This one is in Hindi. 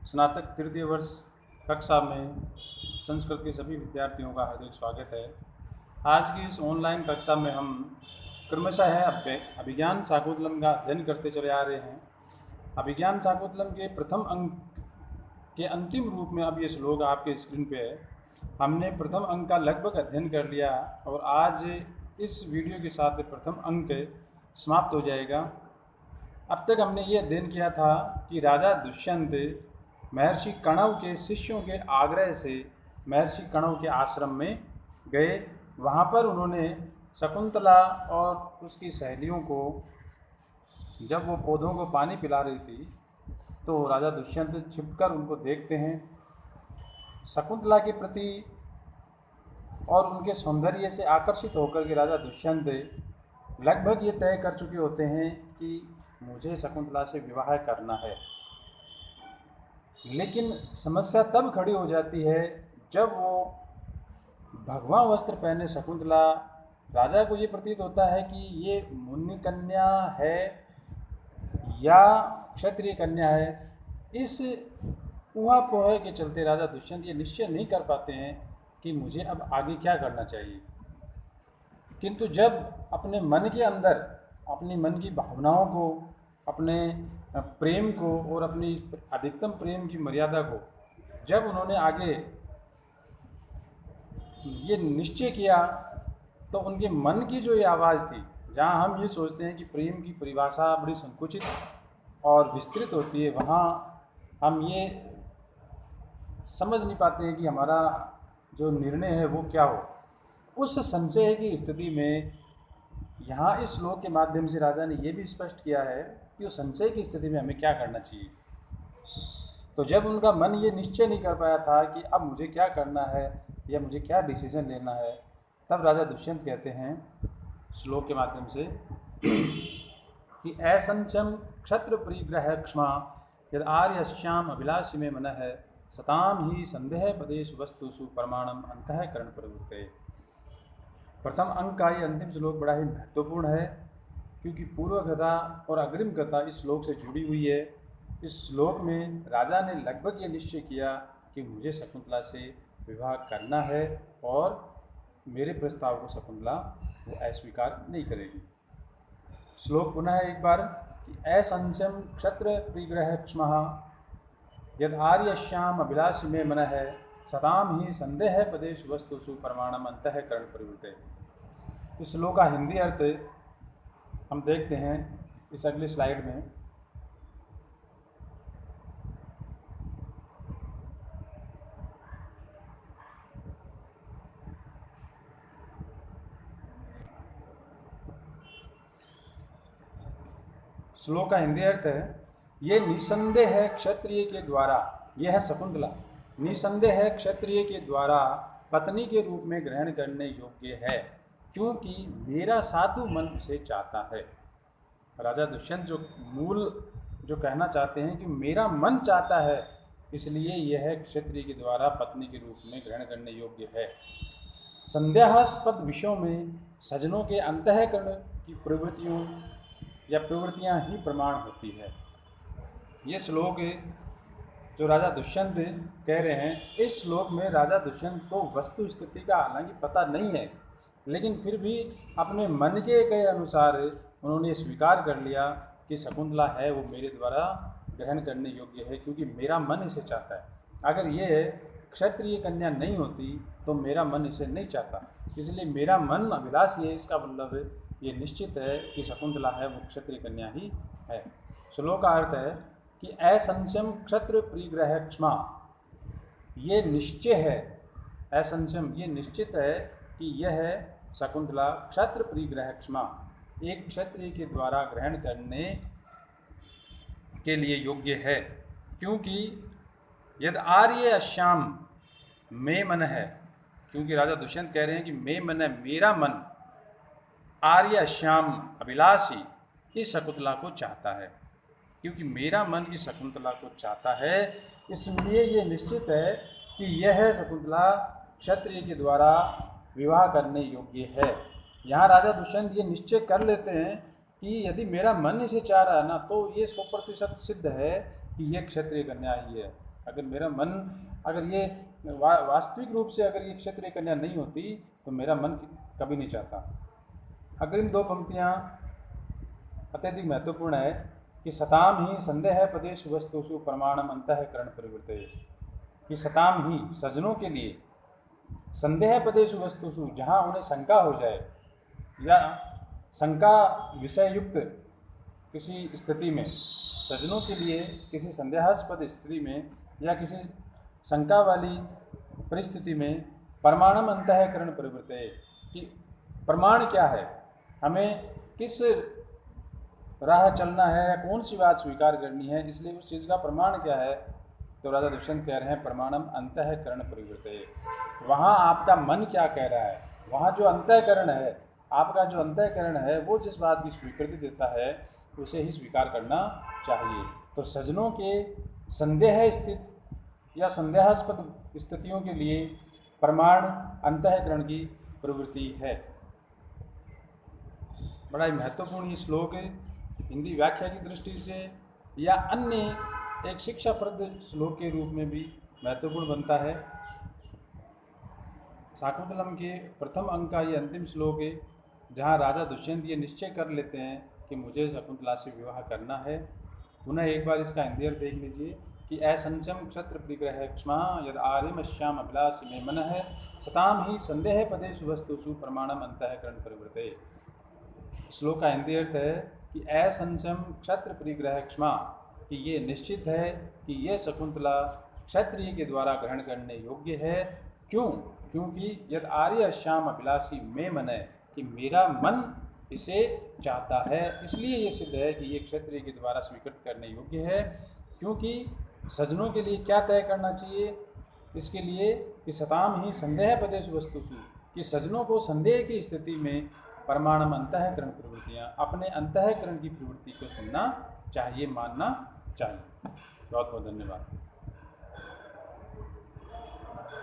स्नातक तृतीय वर्ष कक्षा में संस्कृत के सभी विद्यार्थियों का हार्दिक स्वागत है। आज की इस ऑनलाइन कक्षा में हम क्रमशः अभिज्ञान शाकुंतलम का अध्ययन करते चले आ रहे हैं। अभिज्ञान शाकुंतलम के प्रथम अंक के अंतिम रूप में अब ये श्लोक आपके स्क्रीन पे है। हमने प्रथम अंक का लगभग अध्ययन कर लिया और आज इस वीडियो के साथ प्रथम अंक समाप्त हो जाएगा। अब तक हमने ये अध्ययन किया था कि राजा दुष्यंत महर्षि कणव के शिष्यों के आग्रह से महर्षि कणव के आश्रम में गए। वहाँ पर उन्होंने शकुंतला और उसकी सहेलियों को, जब वो पौधों को पानी पिला रही थी तो राजा दुष्यंत छिपकर उनको देखते हैं। शकुंतला के प्रति और उनके सौंदर्य से आकर्षित होकर के राजा दुष्यंत लगभग ये तय कर चुके होते हैं कि मुझे शकुंतला से विवाह करना है। लेकिन समस्या तब खड़ी हो जाती है जब वो भगवा वस्त्र पहने शकुंतला, राजा को ये प्रतीत होता है कि ये मुनि कन्या है या क्षत्रिय कन्या है। इस ऊहापोह के चलते राजा दुष्यंत ये निश्चय नहीं कर पाते हैं कि मुझे अब आगे क्या करना चाहिए। किंतु जब अपने मन के अंदर अपनी मन की भावनाओं को, अपने प्रेम को और अपनी अधिकतम प्रेम की मर्यादा को जब उन्होंने आगे ये निश्चय किया तो उनके मन की जो ये आवाज़ थी, जहाँ हम ये सोचते हैं कि प्रेम की परिभाषा बड़ी संकुचित और विस्तृत होती है, वहाँ हम ये समझ नहीं पाते हैं कि हमारा जो निर्णय है वो क्या हो। उस संशय की स्थिति में यहाँ इस श्लोक के माध्यम से राजा ने ये भी स्पष्ट किया है कि उस संशय की स्थिति में हमें क्या करना चाहिए। तो जब उनका मन ये निश्चय नहीं कर पाया था कि अब मुझे क्या करना है या मुझे क्या डिसीजन लेना है, तब राजा दुष्यंत कहते हैं श्लोक के माध्यम से कि असंशयम क्षत्र परिग्रह क्षमा यद आर्यश्याम अभिलाषी में मन है सताम ही संदेह पदेशु वस्तुषु प्रमाणम अंतःकरण प्रवृत्ते। प्रथम अंक का ये अंतिम श्लोक बड़ा ही महत्वपूर्ण है क्योंकि पूर्व कथा और अग्रिम कथा इस श्लोक से जुड़ी हुई है। इस श्लोक में राजा ने लगभग ये निश्चय किया कि मुझे शकुंतला से विवाह करना है और मेरे प्रस्ताव को शकुंतला वो अस्वीकार नहीं करेगी। श्लोक पुनः एक बार कि असंशयम क्षत्र परिग्रह क्षमः यद आर्यश्याम अभिलाषी में मन है सताम ही संदेह पदेशु वस्तुषु प्रमाणम अंतःकरण प्रवृत्ते। इस श्लोक का हिंदी अर्थ हम देखते हैं इस अगली स्लाइड में। श्लोक का हिंदी अर्थ है, ये निसंदेह है क्षत्रिय के द्वारा, यह है शकुंतला, निसंदेह है क्षत्रिय के द्वारा पत्नी के रूप में ग्रहण करने योग्य है क्योंकि मेरा साधु मन से चाहता है। राजा दुष्यंत जो कहना चाहते हैं कि मेरा मन चाहता है, इसलिए यह क्षत्रिय के द्वारा पत्नी के रूप में ग्रहण करने योग्य है। संदेहास्पद विषयों में सज्जनों के अंतःकरण की प्रवृत्तियाँ ही प्रमाण होती है। ये श्लोक जो राजा दुष्यंत कह रहे हैं, इस श्लोक में राजा दुष्यंत को वस्तु स्थिति का हालांकि पता नहीं है, लेकिन फिर भी अपने मन के अनुसार उन्होंने स्वीकार कर लिया कि शकुंतला है वो मेरे द्वारा ग्रहण करने योग्य है क्योंकि मेरा मन इसे चाहता है। अगर ये क्षत्रिय कन्या नहीं होती तो मेरा मन इसे नहीं चाहता, इसलिए मेरा मन अभिलाषी है। इसका मतलब ये निश्चित है कि शकुंतला है वो क्षत्रिय कन्या ही है। श्लोक का अर्थ है कि असंशयम क्षत्र परिग्रह क्षमा, ये निश्चय है, असंशयम ये निश्चित है कि यह शकुंतला क्षत्र परिग्रह क्षमा, एक क्षत्रिय के द्वारा ग्रहण करने के लिए योग्य है क्योंकि यद आर्य अश्याम में मन है, क्योंकि राजा दुष्यंत कह रहे हैं कि मैं मन है, मेरा मन आर्य श्याम अभिलाषी इस शकुंतला को चाहता है, क्योंकि मेरा मन इस शकुंतला को चाहता है, इसलिए ये निश्चित है कि यह शकुंतला क्षत्रिय के द्वारा विवाह करने योग्य है। यहाँ राजा दुष्यंत ये निश्चय कर लेते हैं कि यदि मेरा मन इसे चाह रहा है ना, तो ये 100% सिद्ध है कि ये क्षत्रिय कन्या ही है। अगर मेरा मन, अगर ये वास्तविक रूप से अगर ये क्षत्रिय कन्या नहीं होती तो मेरा मन कभी नहीं चाहता। अग्रिम दो पंक्तियाँ अत्यधिक महत्वपूर्ण है कि सताम ही संदेह पदेषु वस्तुषु प्रमाणम अंतःकरण प्रवृत्ते, कि सताम ही सज्जनों के लिए संदेह पदेषु वस्तुषु, जहाँ उन्हें शंका हो जाए या शंका विषय युक्त किसी स्थिति में, सज्जनों के लिए किसी संदेहास्पद स्थिति में या किसी शंका वाली परिस्थिति में प्रमाणम अंतःकरण प्रवृत्ते, कि प्रमाण क्या है, हमें किस राह चलना है या कौन सी बात स्वीकार करनी है, इसलिए उस चीज़ का प्रमाण क्या है। तो राजा दुष्यंत कह रहे हैं प्रमाणम अंतःकरण प्रवृत्ते, वहाँ आपका मन क्या कह रहा है, वहाँ जो अंतःकरण है, आपका जो अंतःकरण है वो जिस बात की स्वीकृति देता है उसे ही स्वीकार करना चाहिए। तो सज्जनों के संदेह स्थित या संदेहास्पद स्थितियों के लिए प्रमाण अंतःकरण की प्रवृत्ति है। बड़ा ही महत्वपूर्ण ये श्लोक है, हिंदी व्याख्या की दृष्टि से या अन्य एक शिक्षाप्रद श्लोक के रूप में भी महत्वपूर्ण बनता है। शाकुंतलम के प्रथम अंक का ये अंतिम श्लोक है, जहाँ राजा दुष्यंत ये निश्चय कर लेते हैं कि मुझे शकुंतला से विवाह करना है। पुनः एक बार इसका हिंदी अर्थ देख लीजिए कि असंशयम क्षत्र परिग्रह क्ष्मा यद आर्यमश्याम अभिलाष में मन है सताम ही संदेह पदेषु वस्तुषु प्रमाणम अंतःकरण प्रवृत्ते। श्लोक का हिंदी अर्थ है कि असंशयम क्षत्र परिग्रह क्षमा, कि ये निश्चित है कि ये शकुंतला क्षत्रिय के द्वारा ग्रहण करने योग्य है। क्यों? क्योंकि यद आर्य श्याम अभिलाषी में मन है, कि मेरा मन इसे चाहता है, इसलिए ये सिद्ध है कि ये क्षत्रिय के द्वारा स्वीकृत करने योग्य है। क्योंकि सज्जनों के लिए क्या तय करना चाहिए, इसके लिए कि सताम ही संदेह पदेषु वस्तुषु, कि सज्जनों को संदेह की स्थिति में प्रमाणम अंतःकरण प्रवृत्तियाँ, अपने अंतःकरण की प्रवृत्ति को सुनना चाहिए, मानना चाहिए। बहुत बहुत धन्यवाद।